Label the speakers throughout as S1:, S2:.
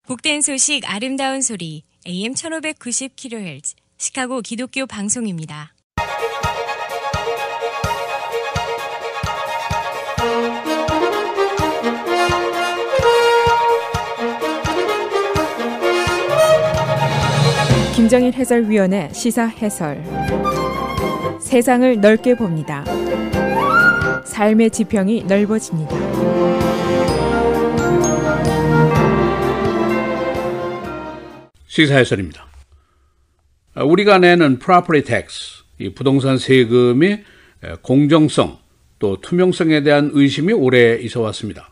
S1: 복된 소식 아름다운 소리 AM 1590kHz 시카고 기독교 방송입니다.
S2: 김정일 해설위원의 시사 해설. 세상을 넓게 봅니다. 삶의 지평이 넓어집니다.
S3: 시사 해설입니다. 우리가 내는 property tax, 이 부동산 세금의 공정성 또 투명성에 대한 의심이 오래 있어 왔습니다.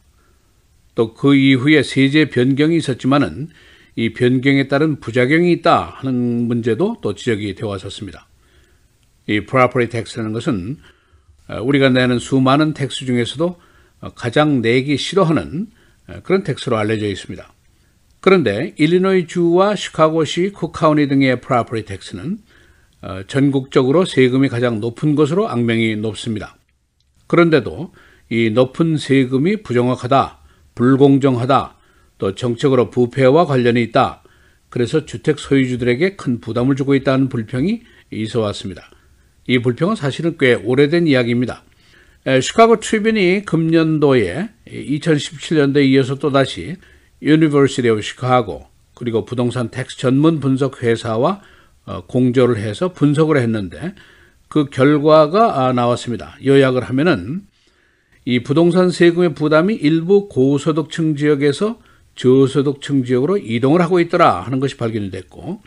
S3: 또 그 이후에 세제 변경이 있었지만은 이 변경에 따른 부작용이 있다 하는 문제도 또 지적이 되어 왔었습니다. 이 property tax라는 것은 우리가 내는 수많은 텍스 중에서도 가장 내기 싫어하는 그런 텍스로 알려져 있습니다. 그런데 일리노이 주와 시카고시, 쿡카운티 등의 property tax는 전국적으로 세금이 가장 높은 것으로 악명이 높습니다. 그런데도 이 높은 세금이 부정확하다, 불공정하다, 또 정책으로 부패와 관련이 있다, 그래서 주택 소유주들에게 큰 부담을 주고 있다는 불평이 있어 왔습니다. 이 불평은 사실은 꽤 오래된 이야기입니다. 시카고 트리뷴이 금년도에 2017년도에 이어서 또다시 University of Chicago 그리고 부동산 텍스 전문 분석 회사와 공조를 해서 분석을 했는데 그 결과가 나왔습니다. 요약을 하면은 이 부동산 세금의 부담이 일부 고소득층 지역에서 저소득층 지역으로 이동을 하고 있더라 하는 것이 발견이 됐고,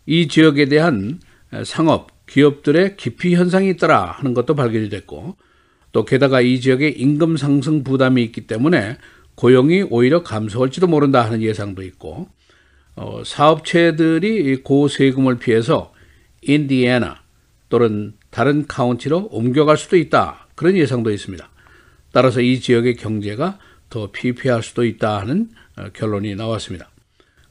S3: 이 지역에 대한 상업, 기업들의 기피 현상이 있더라 하는 것도 발견이 됐고, 또 게다가 이 지역에 임금 상승 부담이 있기 때문에 고용이 오히려 감소할지도 모른다 하는 예상도 있고, 사업체들이 고세금을 피해서 인디애나 또는 다른 카운티로 옮겨갈 수도 있다, 그런 예상도 있습니다. 따라서 이 지역의 경제가 더 피폐할 수도 있다 하는 결론이 나왔습니다.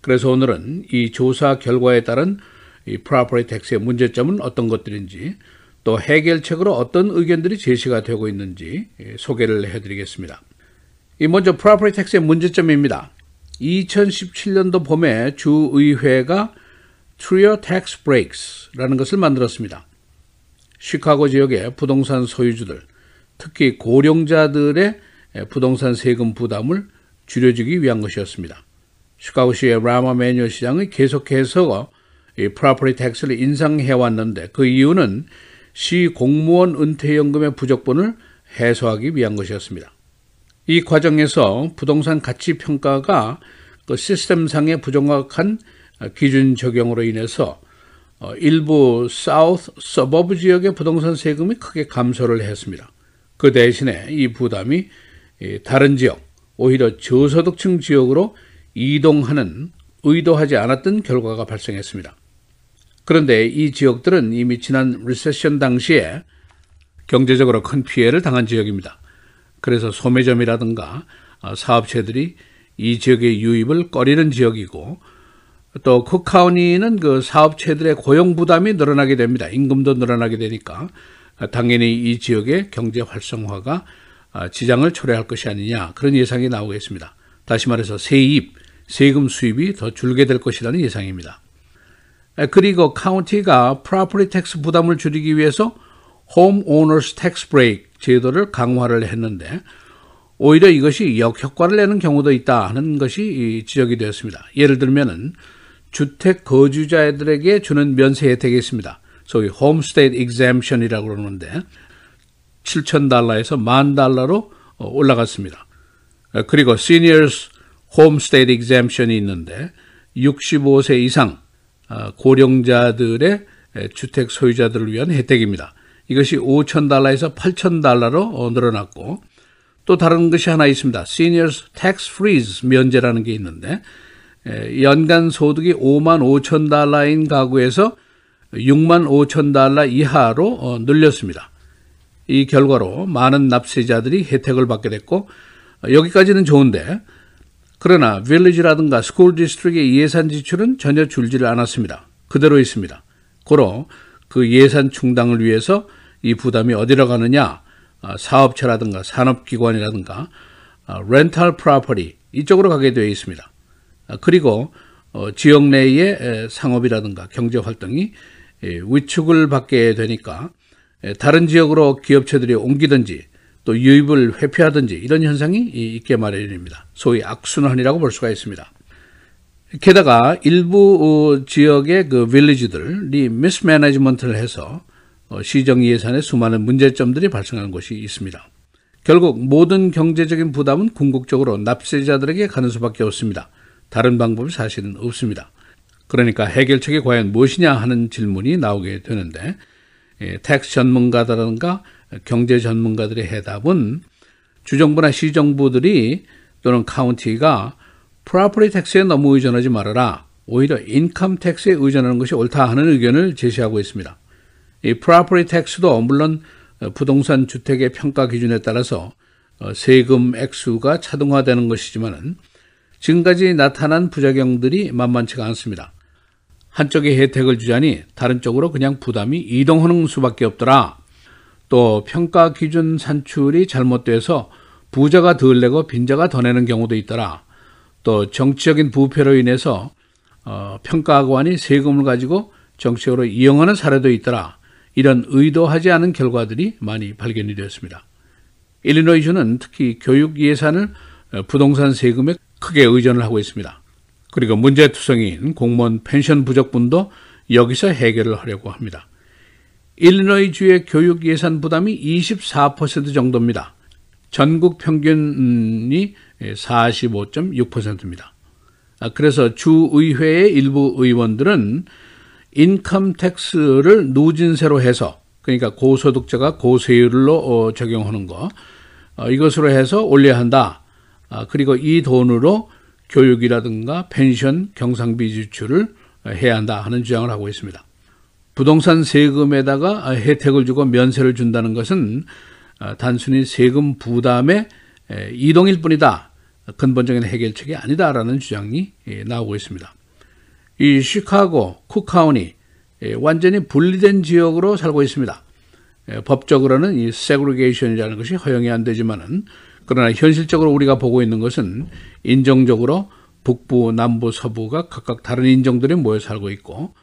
S3: 그래서 오늘은 이 조사 결과에 따른 이 property tax의 문제점은 어떤 것들인지, 또 해결책으로 어떤 의견들이 제시가 되고 있는지 소개를 해드리겠습니다. 먼저 property tax의 문제점입니다. 2017년도 봄에 주의회가 Trial Tax Breaks라는 것을 만들었습니다. 시카고 지역의 부동산 소유주들, 특히 고령자들의 부동산 세금 부담을 줄여주기 위한 것이었습니다. 시카고시의 라마 매뉴얼 시장이 계속해서 이 property tax를 인상해 왔는데 그 이유는 시 공무원 은퇴연금의 부족분을 해소하기 위한 것이었습니다. 이 과정에서 부동산 가치 평가가 그 시스템상의 부정확한 기준 적용으로 인해서 일부 사우스 서버브 지역의 부동산 세금이 크게 감소를 했습니다. 그 대신에 이 부담이 다른 지역, 오히려 저소득층 지역으로 이동하는 의도하지 않았던 결과가 발생했습니다. 그런데 이 지역들은 이미 지난 리세션 당시에 경제적으로 큰 피해를 당한 지역입니다. 그래서 소매점이라든가 사업체들이 이 지역의 유입을 꺼리는 지역이고, 또 쿡카운티는 그 사업체들의 고용 부담이 늘어나게 됩니다. 임금도 늘어나게 되니까 당연히 이 지역의 경제 활성화가 지장을 초래할 것이 아니냐, 그런 예상이 나오고 있습니다. 다시 말해서 세금 수입이 더 줄게 될 것이라는 예상입니다. 그리고 카운티가 프로퍼티 텍스 부담을 줄이기 위해서 홈 오너스 텍스 브레이크 제도를 강화를 했는데 오히려 이것이 역효과를 내는 경우도 있다 하는 것이 지적이 되었습니다. 예를 들면은 주택 거주자들에게 주는 면세 혜택이 있습니다. 소위 홈스테이 exemption이라고 그러는데 $7,000에서 $10,000로 올라갔습니다. 그리고 Seniors Homestead Exemption이 있는데 65세 이상 고령자들의 주택 소유자들을 위한 혜택입니다. 이것이 $5,000에서 $8,000로 늘어났고, 또 다른 것이 하나 있습니다. Seniors Tax Freeze 면제라는 게 있는데 연간 소득이 $55,000인 가구에서 $65,000 이하로 늘렸습니다. 이 결과로 많은 납세자들이 혜택을 받게 됐고, 여기까지는 좋은데, 그러나 빌리지라든가 스쿨 디스트릭의 예산 지출은 전혀 줄지를 않았습니다. 그대로 있습니다. 고로 그 예산 충당을 위해서 이 부담이 어디로 가느냐, 사업체라든가 산업기관이라든가 렌탈 프로퍼티 이쪽으로 가게 되어 있습니다. 그리고 지역 내의 상업이라든가 경제 활동이 위축을 받게 되니까 다른 지역으로 기업체들이 옮기든지 또 유입을 회피하든지 이런 현상이 있게 마련입니다. 소위 악순환이라고 볼 수가 있습니다. 게다가 일부 지역의 그 빌리지들이 미스매니지먼트를 해서 시정 예산에 수많은 문제점들이 발생하는 곳이 있습니다. 결국 모든 경제적인 부담은 궁극적으로 납세자들에게 가는 수밖에 없습니다. 다른 방법이 사실은 없습니다. 그러니까 해결책이 과연 무엇이냐 하는 질문이 나오게 되는데 텍스 전문가라든가 경제 전문가들의 해답은 주정부나 시정부들이 또는 카운티가 프로퍼티 텍스에 너무 의존하지 말아라. 오히려 인컴 텍스에 의존하는 것이 옳다 하는 의견을 제시하고 있습니다. 이 프로퍼티 텍스도 물론 부동산 주택의 평가 기준에 따라서 세금 액수가 차등화되는 것이지만은 지금까지 나타난 부작용들이 만만치가 않습니다. 한쪽에 혜택을 주자니 다른 쪽으로 그냥 부담이 이동하는 수밖에 없더라. 또 평가 기준 산출이 잘못돼서 부자가 덜 내고 빈자가 더 내는 경우도 있더라. 또 정치적인 부패로 인해서 평가관이 세금을 가지고 정치적으로 이용하는 사례도 있더라. 이런 의도하지 않은 결과들이 많이 발견이 되었습니다. 일리노이주는 특히 교육 예산을 부동산 세금에 크게 의존을 하고 있습니다. 그리고 문제투성이인 공무원 펜션 부족분도 여기서 해결을 하려고 합니다. 일리노이주의 교육 예산 부담이 24% 정도입니다. 전국 평균이 45.6%입니다. 그래서 주의회의 일부 의원들은 인컴 텍스를 누진세로 해서, 그러니까 고소득자가 고세율로 적용하는 거, 이것으로 해서 올려야 한다. 그리고 이 돈으로 교육이라든가 펜션, 경상비 지출을 해야 한다 하는 주장을 하고 있습니다. 부동산 세금에다가 혜택을 주고 면세를 준다는 것은 단순히 세금 부담의 이동일 뿐이다. 근본적인 해결책이 아니다라는 주장이 나오고 있습니다. 이 시카고, 쿡카운티 완전히 분리된 지역으로 살고 있습니다. 법적으로는 이 세그리게이션이라는 것이 허용이 안 되지만은 그러나 현실적으로 우리가 보고 있는 것은 인종적으로 북부, 남부, 서부가 각각 다른 인종들이 모여 살고 있고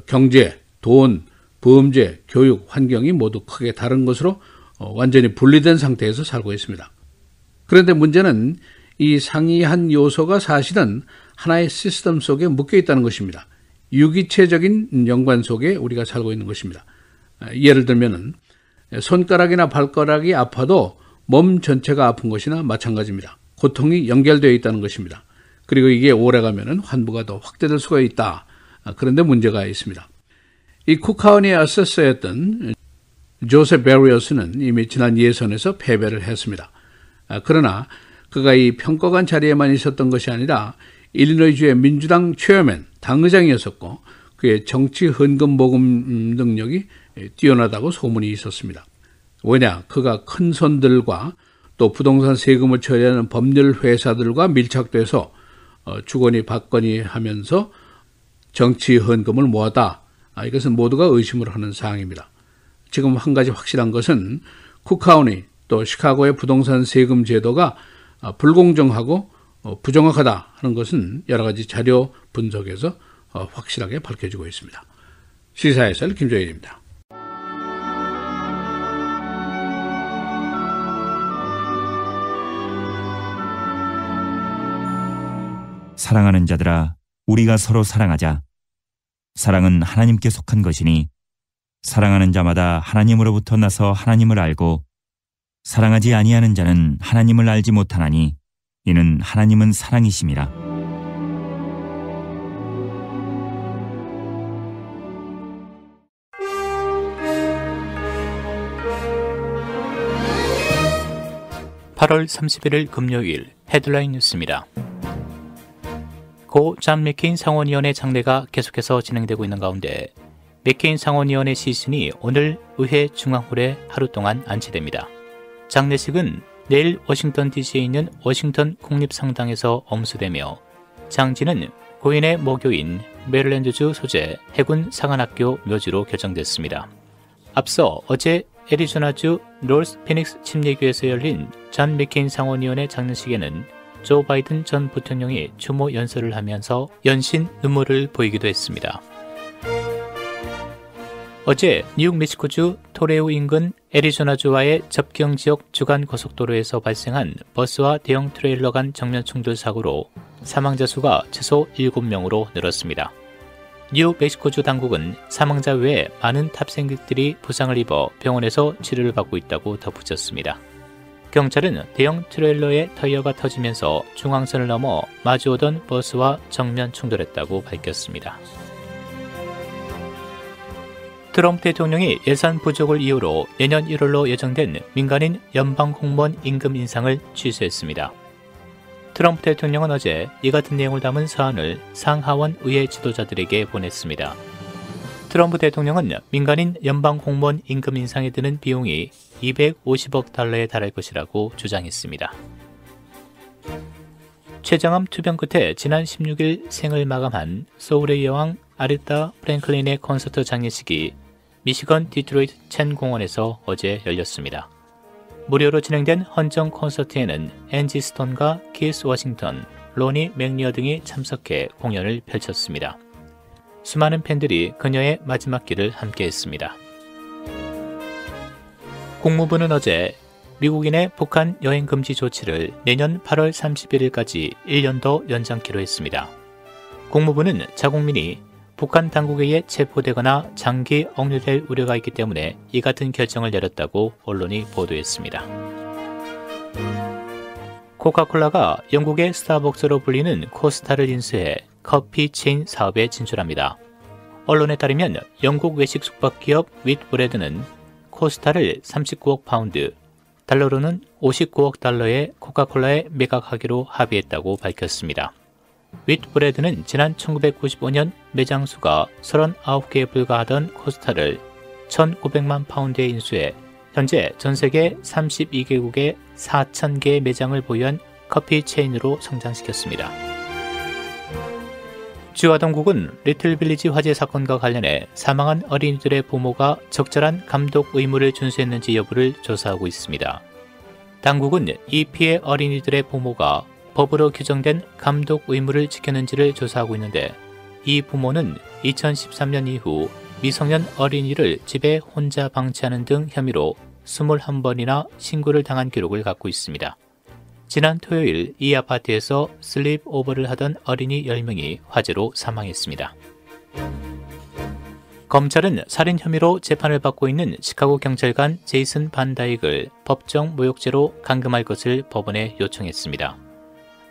S3: 경제, 돈, 범죄, 교육, 환경이 모두 크게 다른 것으로 완전히 분리된 상태에서 살고 있습니다. 그런데 문제는 이 상이한 요소가 사실은 하나의 시스템 속에 묶여 있다는 것입니다. 유기체적인 연관 속에 우리가 살고 있는 것입니다. 예를 들면은 손가락이나 발가락이 아파도 몸 전체가 아픈 것이나 마찬가지입니다. 고통이 연결되어 있다는 것입니다. 그리고 이게 오래가면은 환부가 더 확대될 수가 있다. 그런데 문제가 있습니다. 이 쿡카운티의 어세서였던 조셉 베리어스는 이미 지난 예선에서 패배를 했습니다. 그러나 그가 이 평가관 자리에만 있었던 것이 아니라 일리노이주의 민주당 체어맨, 당의장이었었고 그의 정치 헌금 모금 능력이 뛰어나다고 소문이 있었습니다. 왜냐? 그가 큰 손들과 또 부동산 세금을 처리하는 법률 회사들과 밀착돼서 주거니 받거니 하면서 정치 헌금을 모았다. 이것은 모두가 의심을 하는 사항입니다. 지금 한 가지 확실한 것은 쿡카운티 또 시카고의 부동산 세금 제도가 불공정하고 부정확하다 하는 것은 여러 가지 자료 분석에서 확실하게 밝혀지고 있습니다. 시사해설 김정일입니다.
S4: 사랑하는 자들아, 우리가 서로 사랑하자. 사랑은 하나님께 속한 것이니 사랑하는 자마다 하나님으로부터 나서 하나님을 알고 사랑하지 아니하는 자는 하나님을 알지 못하나니 이는 하나님은 사랑이심이라.
S5: (8월 31일) 금요일 헤드라인 뉴스입니다. 고 존 맥케인 상원의원의 장례가 계속해서 진행되고 있는 가운데 맥케인 상원의원의 시신이 오늘 의회 중앙홀에 하루 동안 안치됩니다. 장례식은 내일 워싱턴 DC에 있는 워싱턴 국립성당에서 엄수되며 장지는 고인의 모교인 메릴랜드주 소재 해군 상한학교 묘지로 결정됐습니다. 앞서 어제 애리조나주 노스 피닉스 침례교에서 열린 존 맥케인 상원의원의 장례식에는 조 바이든 전 부통령이 추모 연설을 하면서 연신 눈물을 보이기도 했습니다. 어제 뉴욕 멕시코주 토레오 인근 애리조나주와의 접경 지역 주간 고속도로에서 발생한 버스와 대형 트레일러 간 정면 충돌 사고로 사망자 수가 최소 7명으로 늘었습니다. 뉴욕 멕시코주 당국은 사망자 외에 많은 탑승객들이 부상을 입어 병원에서 치료를 받고 있다고 덧붙였습니다. 경찰은 대형 트레일러의 타이어가 터지면서 중앙선을 넘어 마주오던 버스와 정면 충돌했다고 밝혔습니다. 트럼프 대통령이 예산 부족을 이유로 내년 1월로 예정된 민간인 연방 공무원 임금 인상을 취소했습니다. 트럼프 대통령은 어제 이 같은 내용을 담은 사안을 상하원 의회 지도자들에게 보냈습니다. 트럼프 대통령은 민간인 연방 공무원 임금 인상에 드는 비용이 250억 달러에 달할 것이라고 주장했습니다. 췌장암 투병 끝에 지난 16일 생을 마감한 소울의 여왕 아레타 프랭클린의 콘서트 장례식이 미시건 디트로이트 첸 공원에서 어제 열렸습니다. 무료로 진행된 헌정 콘서트에는 앤지 스톤과 키스 워싱턴, 로니 맥리어 등이 참석해 공연을 펼쳤습니다. 수많은 팬들이 그녀의 마지막 길을 함께했습니다. 국무부는 어제 미국인의 북한 여행 금지 조치를 내년 8월 31일까지 1년 더 연장키로 했습니다. 국무부는 자국민이 북한 당국에 의해 체포되거나 장기 억류될 우려가 있기 때문에 이 같은 결정을 내렸다고 언론이 보도했습니다. 코카콜라가 영국의 스타벅스로 불리는 코스타를 인수해 커피 체인 사업에 진출합니다. 언론에 따르면 영국 외식 숙박기업 윗브레드는 코스타를 39억 파운드, 달러로는 59억 달러에 코카콜라에 매각하기로 합의했다고 밝혔습니다. 윗브레드는 지난 1995년 매장 수가 39개에 불과하던 코스타를 1,900만 파운드에 인수해 현재 전 세계 32개국에 4,000개의 매장을 보유한 커피 체인으로 성장시켰습니다. 주화동국은 리틀빌리지 화재 사건과 관련해 사망한 어린이들의 부모가 적절한 감독 의무를 준수했는지 여부를 조사하고 있습니다. 당국은 이 피해 어린이들의 부모가 법으로 규정된 감독 의무를 지켰는지를 조사하고 있는데 이 부모는 2013년 이후 미성년 어린이를 집에 혼자 방치하는 등 혐의로 21번이나 신고를 당한 기록을 갖고 있습니다. 지난 토요일 이 아파트에서 슬립 오버를 하던 어린이 10명이 화재로 사망했습니다. 검찰은 살인 혐의로 재판을 받고 있는 시카고 경찰관 제이슨 반 다이크를 법정 모욕죄로 감금할 것을 법원에 요청했습니다.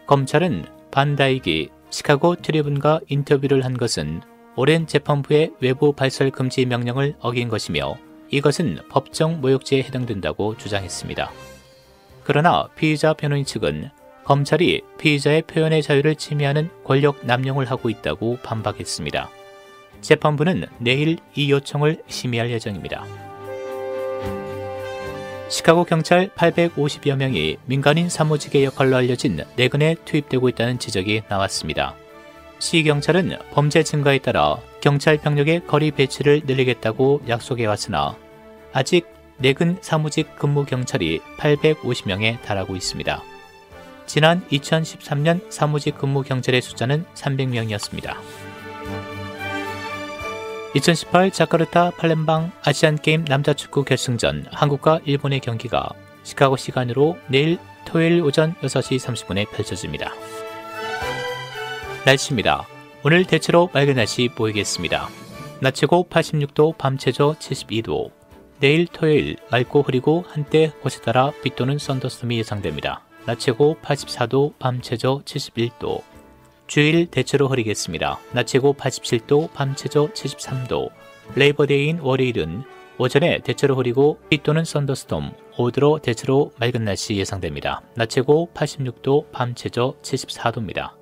S5: 검찰은 반 다이크가 시카고 트리뷴과 인터뷰를 한 것은 오랜 재판부의 외부 발설 금지 명령을 어긴 것이며 이것은 법정 모욕죄에 해당된다고 주장했습니다. 그러나 피의자 변호인 측은 검찰이 피의자의 표현의 자유를 침해하는 권력 남용을 하고 있다고 반박했습니다. 재판부는 내일 이 요청을 심의할 예정입니다. 시카고 경찰 850여 명이 민간인 사무직의 역할로 알려진 내근에 투입되고 있다는 지적이 나왔습니다. 시 경찰은 범죄 증가에 따라 경찰 병력의 거리 배치를 늘리겠다고 약속해왔으나 아직 내근 사무직 근무 경찰이 850명에 달하고 있습니다. 지난 2013년 사무직 근무 경찰의 숫자는 300명이었습니다. 2018 자카르타 팔렘방 아시안게임 남자축구 결승전 한국과 일본의 경기가 시카고 시간으로 내일 토요일 오전 6시 30분에 펼쳐집니다. 날씨입니다. 오늘 대체로 맑은 날씨 보이겠습니다. 낮 최고 86도, 밤 최저 72도. 내일 토요일 맑고 흐리고 한때 곳에 따라 비 또는 썬더스톰이 예상됩니다. 낮 최고 84도, 밤 최저 71도. 주일 대체로 흐리겠습니다. 낮 최고 87도, 밤 최저 73도. 레이버데이인 월요일은 오전에 대체로 흐리고 비 또는 썬더스톰, 오후로 대체로 맑은 날씨 예상됩니다. 낮 최고 86도, 밤 최저 74도입니다.